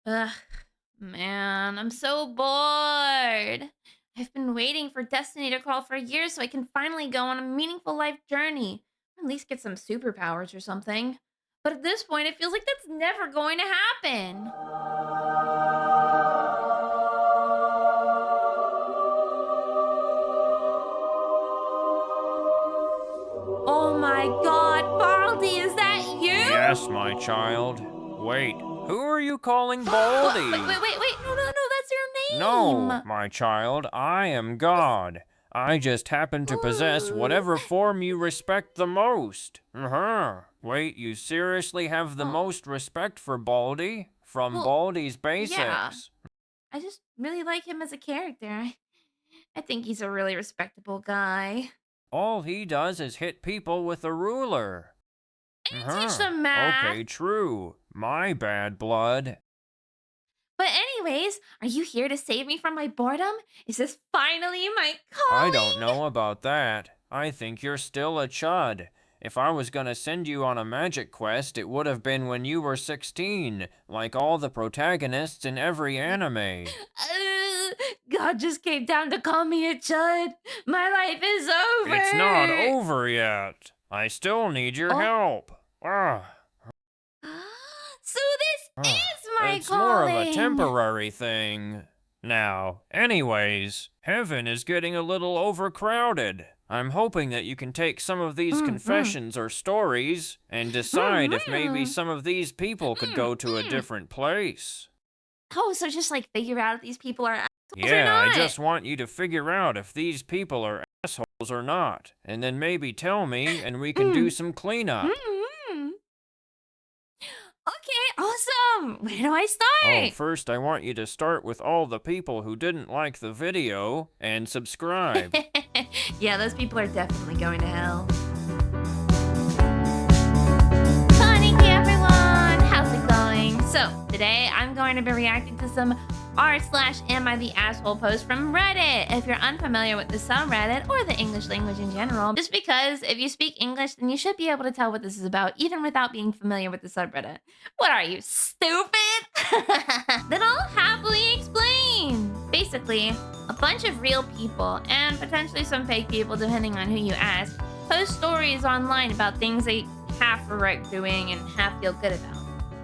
Ugh, man, I'm so bored. I've been waiting for Destiny to call for years so I can finally go on a meaningful life journey. At least get some superpowers or something. But at this point, it feels like that's never going to happen. Oh my god, Baldy, is that you? Yes, my child. Wait, who are you calling What? Wait, Baldy? wait, wait, wait. No, no, no, that's your No, name. my child, I am God. I just happen to possess Ooh. whatever form you respect the most. Wait, you seriously have the Oh, most respect for Baldy? From well, Baldy's yeah. Basics. I just really like him as a character. I think he's a really respectable guy. All he does is hit people with a ruler. And teach some math. Okay, true. My bad blood. But anyways, are you here to save me from my boredom? Is this finally my I don't calling? know about that. I think you're still a chud. If I was gonna send you on a magic quest, it would have been when you were 16, like all the protagonists in every anime. God just came down to call me a chud. My life is It's not over. over yet. I still need your Oh, help. so this is my It's more of a calling. temporary thing. Now, anyways, heaven is getting a little overcrowded. I'm hoping that you can take some of these Mm, mm, confessions or stories and mm, decide if maybe mm, some of these people could mm, go to a mm. different place. Oh, so just like figure out if these people are assholes or Yeah, I not. just want you to figure out if these people are assholes or not, and then maybe tell me and we can do Mm, some cleanup. mm. Okay, awesome. Where do I Oh, start? first I want you to start with all the people who didn't like the video and subscribe. Yeah, those people are definitely going to hell. Konriki, everyone! How's it going? So, today I'm going to be reacting to some r/am I the asshole post from Reddit. If you're unfamiliar with the subreddit or the English language in general, just because if you speak English, then you should be able to tell what this is about, even without being familiar with the subreddit. What are you, stupid? Then I'll happily explain. Basically, a bunch of real people, and potentially some fake people depending on who you ask, post stories online about things they half regret doing and half feel good about.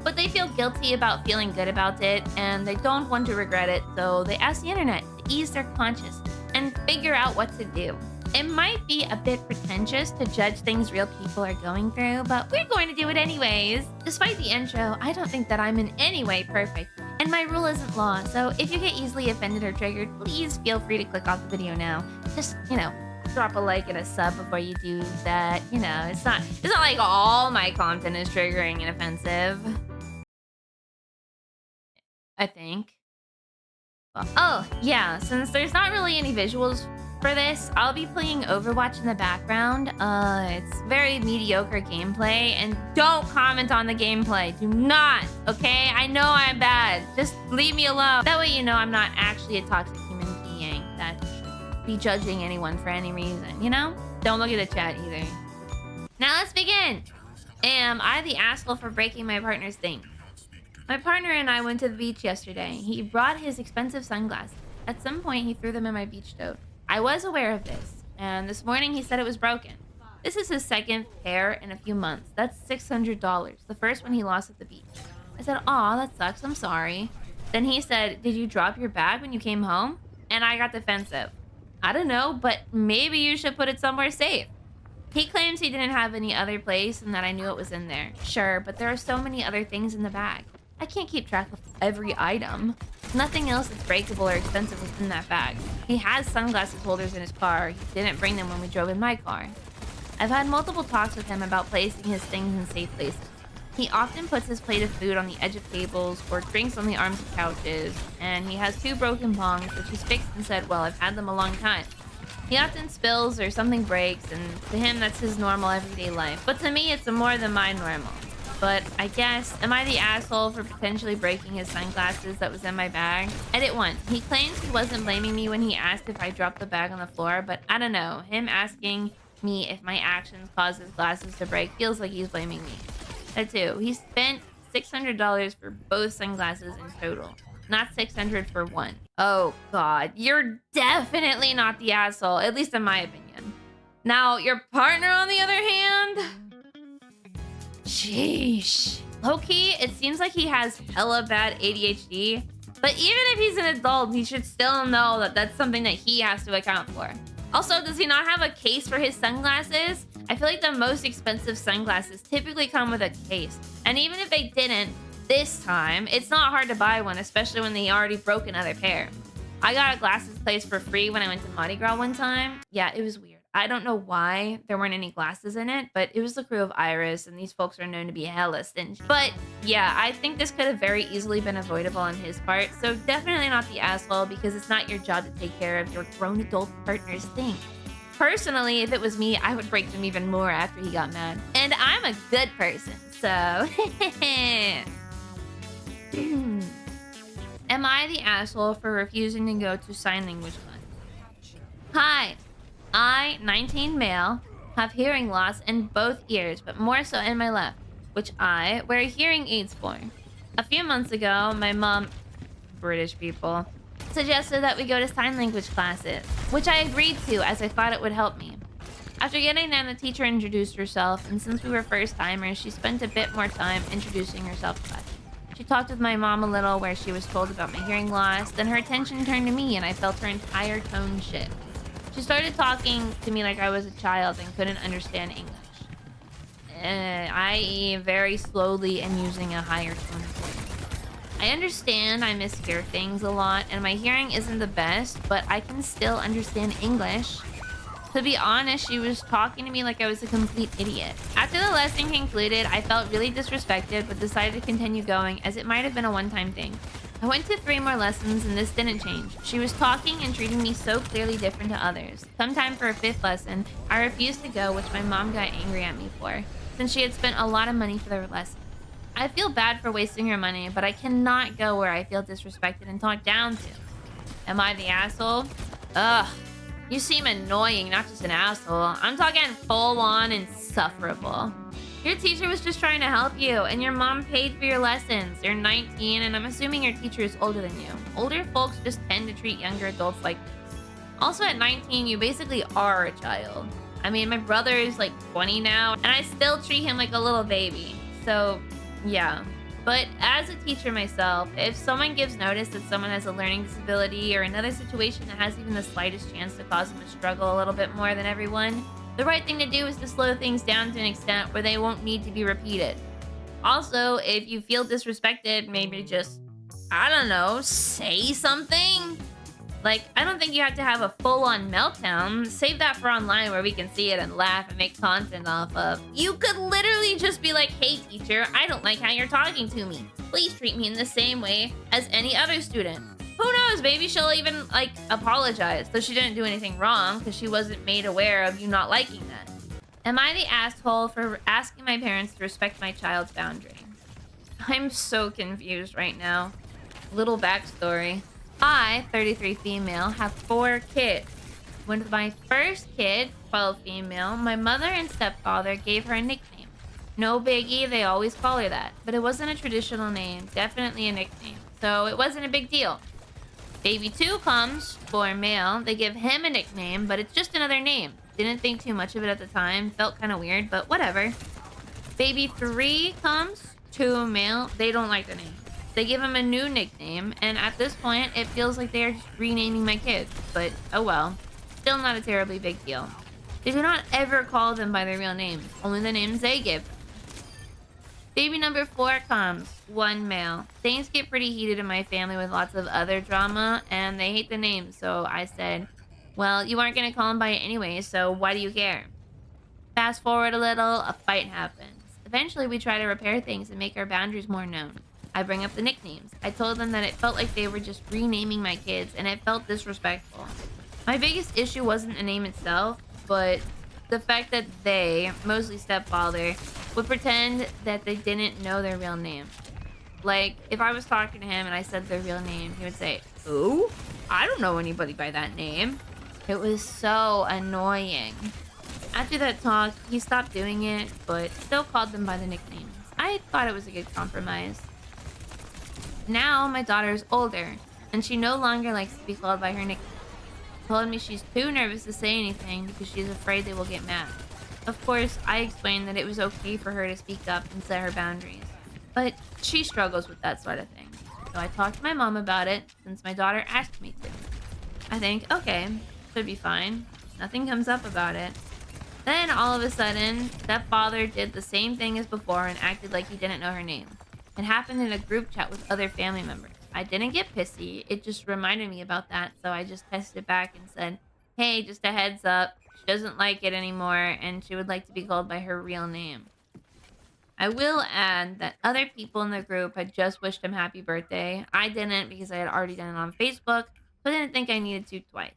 But they feel guilty about feeling good about it, and they don't want to regret it, so they ask the internet to ease their conscience and figure out what to do. It might be a bit pretentious to judge things real people are going through, but we're going to do it anyways. Despite the intro, I don't think that I'm in any way perfect, and my rule isn't law, so if you get easily offended or triggered, please feel free to click off the video now. Just, drop a like and a sub before you do that. It's not like all my content is triggering and offensive. I think. Well, oh, yeah, since there's not really any visuals for this, I'll be playing Overwatch in the background. It's very mediocre gameplay, and don't comment on the gameplay. Do not, okay? I know I'm bad. Just leave me alone. That way you know I'm not actually a toxic human being that should be judging anyone for any reason, you know? Don't look at the chat either. Now let's begin. Am I the asshole for breaking my partner's thing? My partner and I went to the beach yesterday. He brought his expensive sunglasses. At some point, he threw them in my beach tote. I was aware of this, and this morning he said it was broken. This is his second pair in a few months. That's $600. The first one he lost at the beach. I said, "Aw, that sucks. I'm sorry." Then he said, "Did you drop your bag when you came home?" And I got defensive. "I don't know, but maybe you should put it somewhere safe." He claims he didn't have any other place and that I knew it was in there. Sure, but there are so many other things in the bag. I can't keep track of every item. Nothing else that's breakable or expensive was in that bag. He has sunglasses holders in his car. He didn't bring them when we drove in my car. I've had multiple talks with him about placing his things in safe places. He often puts his plate of food on the edge of tables or drinks on the arms of couches, and he has two broken bongs, which he's fixed and said, well, I've had them a long time. He often spills or something breaks, and to him that's his normal everyday life. But to me, it's more than my normal. But I guess, am I the asshole for potentially breaking his sunglasses that was in my bag? Edit 1. He claims he wasn't blaming me when he asked if I dropped the bag on the floor, but I don't know. Him asking me if my actions caused his glasses to break feels like he's blaming me. Edit 2. He spent $600 for both sunglasses in total, not 600 for one. Oh God, you're definitely not the asshole, at least in my opinion. Now, your partner, on the other hand, sheesh. Low-key, it seems like he has hella bad ADHD, but even if he's an adult, he should still know that that's something that he has to account for. Also, does he not have a case for his sunglasses? I feel like the most expensive sunglasses typically come with a case. And even if they didn't, this time, it's not hard to buy one, especially when they already broke another pair. I got a glasses place for free when I went to Mardi Gras one time. Yeah, it was weird. I don't know why there weren't any glasses in it, but it was the crew of Iris, and these folks are known to be hella stingy. But yeah, I think this could have very easily been avoidable on his part, so definitely not the asshole, because it's not your job to take care of your grown adult partner's thing. Personally, if it was me, I would break them even more after he got mad. And I'm a good person, so... Am I the asshole for refusing to go to sign language class? Hi. I, 19 male, have hearing loss in both ears, but more so in my left, which I wear hearing aids for. A few months ago, my mom, British people, suggested that we go to sign language classes, which I agreed to as I thought it would help me. After getting there, the teacher introduced herself, and since we were first-timers, she spent a bit more time introducing herself to us. She talked with my mom a little, where she was told about my hearing loss, then her attention turned to me, and I felt her entire tone shift. She started talking to me like I was a child and couldn't understand English, i.e. very slowly and using a higher tone of voice. I understand I mishear things a lot, and my hearing isn't the best, but I can still understand English. To be honest, she was talking to me like I was a complete idiot. After the lesson concluded, I felt really disrespected, but decided to continue going, as it might have been a one-time thing. I went to 3 more lessons, and this didn't change. She was talking and treating me so clearly different to others. Sometime for a 5th lesson, I refused to go, which my mom got angry at me for, since she had spent a lot of money for the lesson. I feel bad for wasting her money, but I cannot go where I feel disrespected and talked down to. Am I the asshole? Ugh. You seem annoying, not just an asshole. I'm talking full-on insufferable. Your teacher was just trying to help you, and your mom paid for your lessons. You're 19, and I'm assuming your teacher is older than you. Older folks just tend to treat younger adults like this. Also, at 19, you basically are a child. I mean, my brother is like 20 now, and I still treat him like a little baby. So, yeah. But as a teacher myself, if someone gives notice that someone has a learning disability or another situation that has even the slightest chance to cause them to struggle a little bit more than everyone, the right thing to do is to slow things down to an extent where they won't need to be repeated. Also, if you feel disrespected, maybe just, I don't know, say something? Like, I don't think you have to have a full-on meltdown. Save that for online where we can see it and laugh and make content off of. You could literally just be like, hey teacher, I don't like how you're talking to me. Please treat me in the same way as any other student. Who knows, maybe she'll even, like, apologize, though she didn't do anything wrong because she wasn't made aware of you not liking that. Am I the asshole for asking my parents to respect my child's boundary? I'm so confused right now. Little backstory. I, 33 female, have 4 kids. When my first kid, 12 female, my mother and stepfather gave her a nickname. No biggie, they always call her that. But it wasn't a traditional name, definitely a nickname. So it wasn't a big deal. Baby 2 comes, 4 male. They give him a nickname, but it's just another name. Didn't think too much of it at the time. Felt kind of weird, but whatever. Baby 3 comes, 2 male. They don't like the name. They give him a new nickname, and at this point, it feels like they are just renaming my kids. But, oh well. Still not a terribly big deal. They do not ever call them by their real names. Only the names they give them. Baby number 4 comes, 1 male. Things get pretty heated in my family with lots of other drama, and they hate the name, so I said, well, you aren't gonna call him by it anyway, so why do you care? Fast forward a little, a fight happens. Eventually, we try to repair things and make our boundaries more known. I bring up the nicknames. I told them that it felt like they were just renaming my kids, and it felt disrespectful. My biggest issue wasn't the name itself, but the fact that they, mostly stepfather, would pretend that they didn't know their real name. Like, if I was talking to him and I said their real name, he would say, "Who? I don't know anybody by that name." It was so annoying. After that talk, he stopped doing it, but still called them by the nicknames. I I thought it was a good compromise. Now my daughter is older, and she no longer likes to be called by her nickname. She told me she's too nervous to say anything because she's afraid they will get mad. Of course, I explained that it was okay for her to speak up and set her boundaries, but she struggles with that sort of thing. So I talked to my mom about it since my daughter asked me to. I think, okay, should be fine. Nothing comes up about it. Then all of a sudden, stepfather did the same thing as before and acted like he didn't know her name. It happened in a group chat with other family members. I didn't get pissy. It just reminded me about that, so I just texted back and said, hey, just a heads up. She doesn't like it anymore, and she would like to be called by her real name. I will add that other people in the group had just wished him happy birthday. I didn't because I had already done it on Facebook, so I didn't think I needed to twice.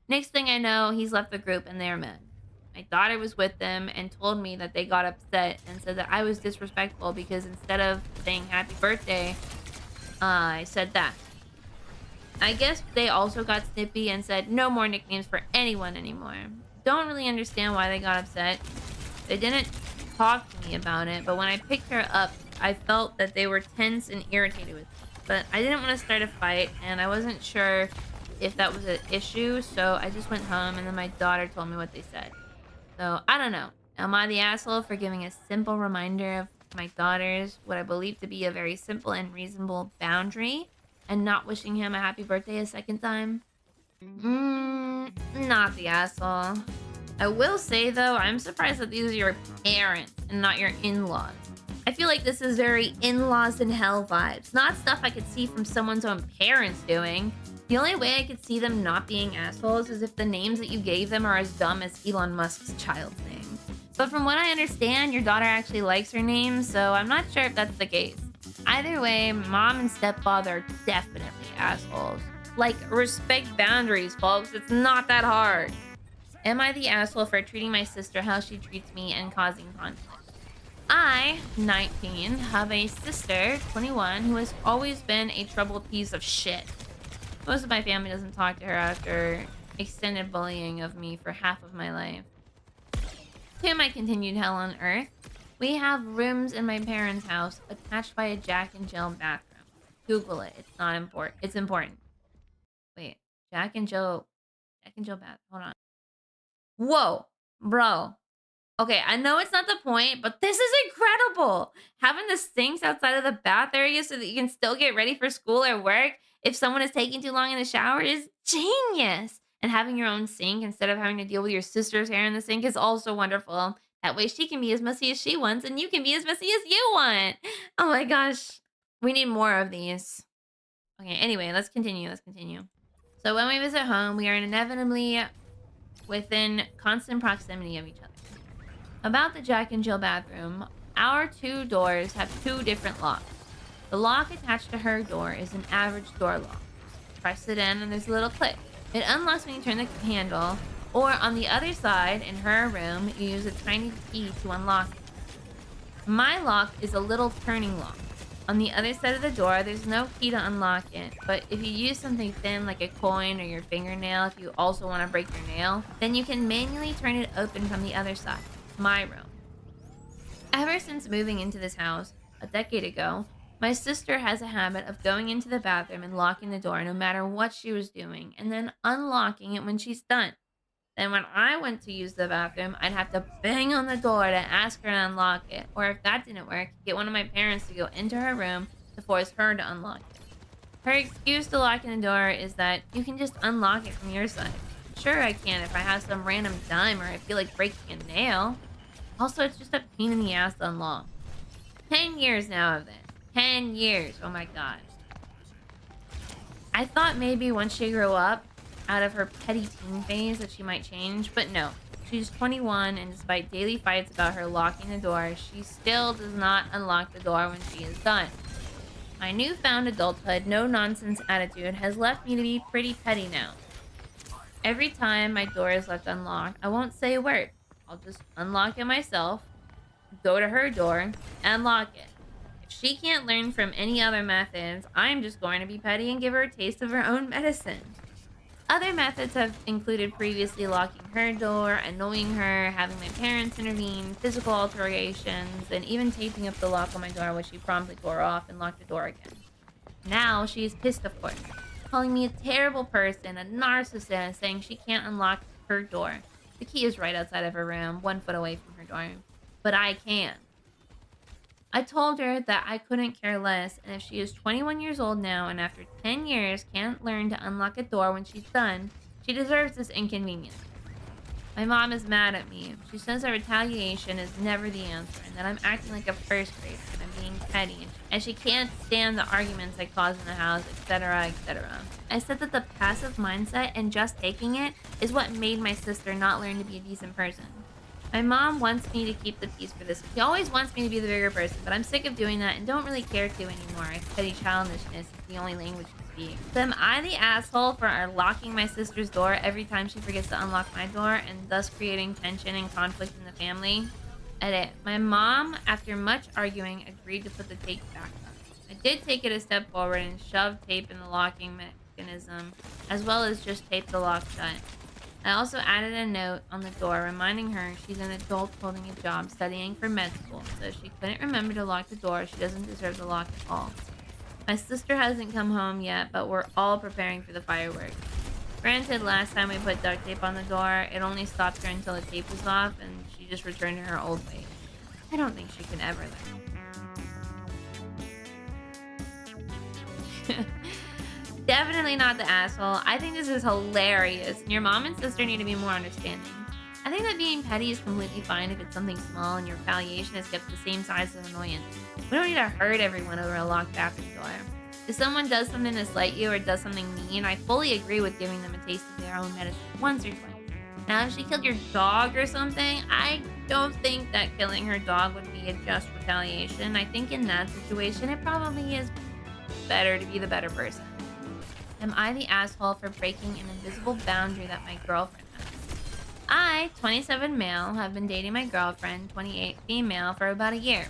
Next thing I know, he's left the group and they're mad. My daughter was with them and told me that they got upset and said that I was disrespectful because instead of saying happy birthday, I said that. I guess they also got snippy and said no more nicknames for anyone anymore. Don't really understand why they got upset. They didn't talk to me about it, but when I picked her up, I felt that they were tense and irritated with me. But I didn't want to start a fight, and I wasn't sure if that was an issue, so I just went home, and then my daughter told me what they said. So, I don't know. Am I the asshole for giving a simple reminder of my daughter's what I believe to be a very simple and reasonable boundary and not wishing him a happy birthday a second time? Not the asshole. I will say, though, I'm surprised that these are your parents and not your in-laws. I feel like this is very in-laws in hell vibes, not stuff I could see from someone's own parents doing. The only way I could see them not being assholes is if the names that you gave them are as dumb as Elon Musk's child's name. But from what I understand, your daughter actually likes her name, so I'm not sure if that's the case. Either way, mom and stepfather are definitely assholes. Like, respect boundaries, folks. It's not that hard. Am I the asshole for treating my sister how she treats me and causing conflict? I, 19, have a sister, 21, who has always been a troubled piece of shit. Most of my family doesn't talk to her after extended bullying of me for half of my life. To my continued hell on earth, we have rooms in my parents' house attached by a Jack and Jill bathroom. Google it. It's not important. It's important. Wait, Jack and Jill bath. Hold on. Whoa, bro. Okay, I know it's not the point, but this is incredible. Having the sinks outside of the bath area so that you can still get ready for school or work if someone is taking too long in the shower is genius. And having your own sink instead of having to deal with your sister's hair in the sink is also wonderful. That way she can be as messy as she wants and you can be as messy as you want. Oh my gosh. We need more of these. Okay, anyway, let's continue. So when we visit home, we are inevitably within constant proximity of each other. About the Jack and Jill bathroom, our two doors have two different locks. The lock attached to her door is an average door lock. Press it in and there's a little click. It unlocks when you turn the handle, or on the other side, in her room, you use a tiny key to unlock it. My lock is a little turning lock. On the other side of the door, there's no key to unlock it, but if you use something thin like a coin or your fingernail, if you also want to break your nail, then you can manually turn it open from the other side. My room. Ever since moving into this house a decade ago, my sister has a habit of going into the bathroom and locking the door no matter what she was doing, and then unlocking it when she's done. Then when I went to use the bathroom, I'd have to bang on the door to ask her to unlock it, or if that didn't work, get one of my parents to go into her room to force her to unlock it. Her excuse to locking the door is that you can just unlock it from your side. Sure, I can if I have some random dime or I feel like breaking a nail. Also, it's just a pain in the ass to unlock. 10 years now of this. 10 years. Oh my god. I thought maybe once she grew up, out of her petty teen phase, that she might change, but no. She's 21, and despite daily fights about her locking the door, she still does not unlock the door when she is done. My newfound adulthood, no-nonsense attitude has left me to be pretty petty now. Every time my door is left unlocked, I won't say a word. I'll just unlock it myself, go to her door, and lock it. If she can't learn from any other methods, I'm just going to be petty and give her a taste of her own medicine. Other methods have included previously locking her door, annoying her, having my parents intervene, physical alterations, and even taping up the lock on my door, which she promptly tore off and locked the door again. Now she is pissed, of course, calling me a terrible person, a narcissist, saying she can't unlock her door. The key is right outside of her room, 1 foot away from her door, but I can. I told her that I couldn't care less, and if she is 21 years old now and after 10 years can't learn to unlock a door when she's done, she deserves this inconvenience. My mom is mad at me. She says that retaliation is never the answer and that I'm acting like a first grader and I'm being petty, and she can't stand the arguments I cause in the house, etc., etc. I said that the passive mindset and just taking it is what made my sister not learn to be a decent person. My mom wants me to keep the peace for this. She always wants me to be the bigger person, but I'm sick of doing that and don't really care to anymore. Petty childishness is the only language we speak. So am I the asshole for locking my sister's door every time she forgets to unlock my door and thus creating tension and conflict in the family? Edit. My mom, after much arguing, agreed to put the tape back on. I did take it a step forward and shoved tape in the locking mechanism, as well as just tape the lock shut. I also added a note on the door reminding her she's an adult holding a job studying for med school, so if she couldn't remember to lock the door, she doesn't deserve the lock at all. My sister hasn't come home yet, but we're all preparing for the fireworks. Granted, last time we put duct tape on the door, it only stopped her until the tape was off, and she just returned to her old ways. I don't think she can ever learn. Definitely not the asshole. I think this is hilarious, and your mom and sister need to be more understanding. I think that being petty is completely fine if it's something small and your retaliation is kept the same size of annoyance. We don't need to hurt everyone over a locked bathroom door. If someone does something to slight you or does something mean, I fully agree with giving them a taste of their own medicine once or twice. Now, if she killed your dog or something, I don't think that killing her dog would be a just retaliation. I think in that situation, it probably is better to be the better person. Am I the asshole for breaking an invisible boundary that my girlfriend has? I, 27 male, have been dating my girlfriend, 28 female, for about a year.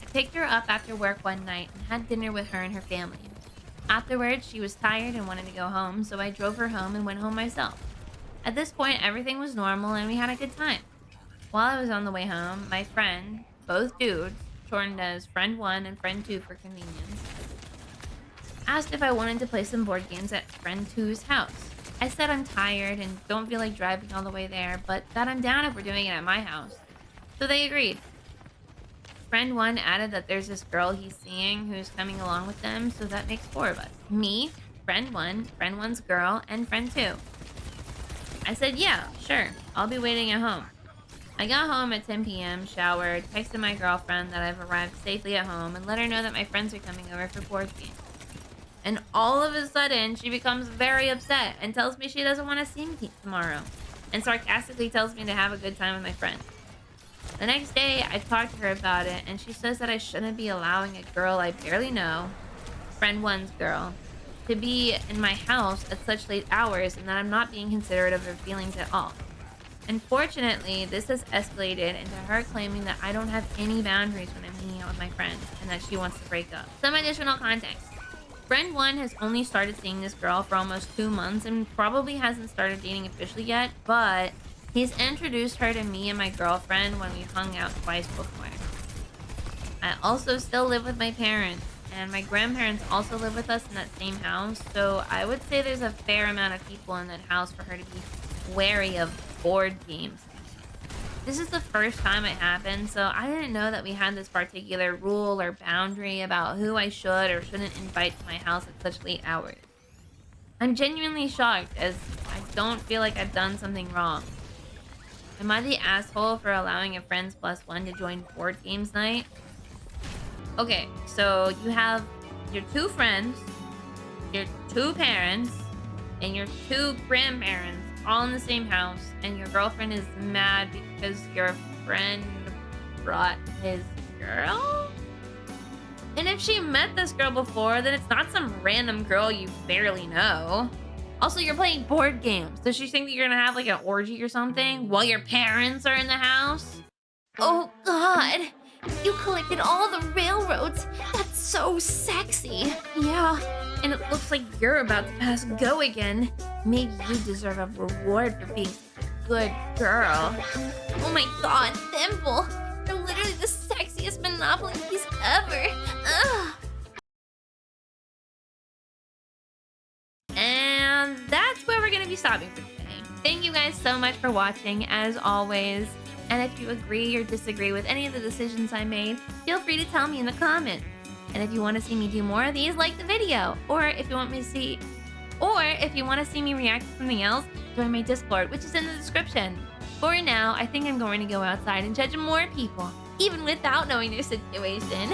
I picked her up after work one night and had dinner with her and her family. Afterwards, she was tired and wanted to go home, so I drove her home and went home myself. At this point, everything was normal and we had a good time. While I was on the way home, my friend, both dudes, shortened as friend 1 and friend 2 for convenience, asked if I wanted to play some board games at friend 2's house. I said I'm tired and don't feel like driving all the way there, but that I'm down if we're doing it at my house. So they agreed. Friend 1 added that there's this girl he's seeing who's coming along with them, so that makes 4 of us. Me, friend 1, friend 1's girl, and friend 2. I said, yeah, sure, I'll be waiting at home. I got home at 10 p.m., showered, texted my girlfriend that I've arrived safely at home, and let her know that my friends are coming over for board games. And all of a sudden, she becomes very upset and tells me she doesn't want to see me tomorrow, and sarcastically tells me to have a good time with my friend. The next day, I talked to her about it, and she says that I shouldn't be allowing a girl I barely know, friend 1's girl, to be in my house at such late hours, and that I'm not being considerate of her feelings at all. Unfortunately, this has escalated into her claiming that I don't have any boundaries when I'm hanging out with my friend, and that she wants to break up. Some additional context. Friend 1 has only started seeing this girl for almost 2 months and probably hasn't started dating officially yet, but he's introduced her to me and my girlfriend when we hung out twice before. I also still live with my parents, and my grandparents also live with us in that same house, so I would say there's a fair amount of people in that house for her to be wary of board games. This is the first time it happened, so I didn't know that we had this particular rule or boundary about who I should or shouldn't invite to my house at such late hours. I'm genuinely shocked, as I don't feel like I've done something wrong. Am I the asshole for allowing a friends plus 1 to join board games night? Okay, so you have your 2 friends, your 2 parents, and your 2 grandparents all in the same house, and your girlfriend is mad because your friend brought his girl? And if she met this girl before, then it's not some random girl you barely know. Also, you're playing board games. Does she think that you're gonna have like an orgy or something while your parents are in the house? Oh God, You collected all the railroads. That's so sexy. Yeah, and it looks like you're about to pass go again. Maybe you deserve a reward for being such a good girl. Oh my god, Thimble. You're literally the sexiest Monopoly piece ever. Ugh. And that's where we're going to be stopping for today. Thank you guys so much for watching, as always. And if you agree or disagree with any of the decisions I made, feel free to tell me in the comments. And if you want to see me do more of these, like the video. Or if you want to see me react to something else, join my Discord, which is in the description. For now, I think I'm going to go outside and judge more people, even without knowing their situation.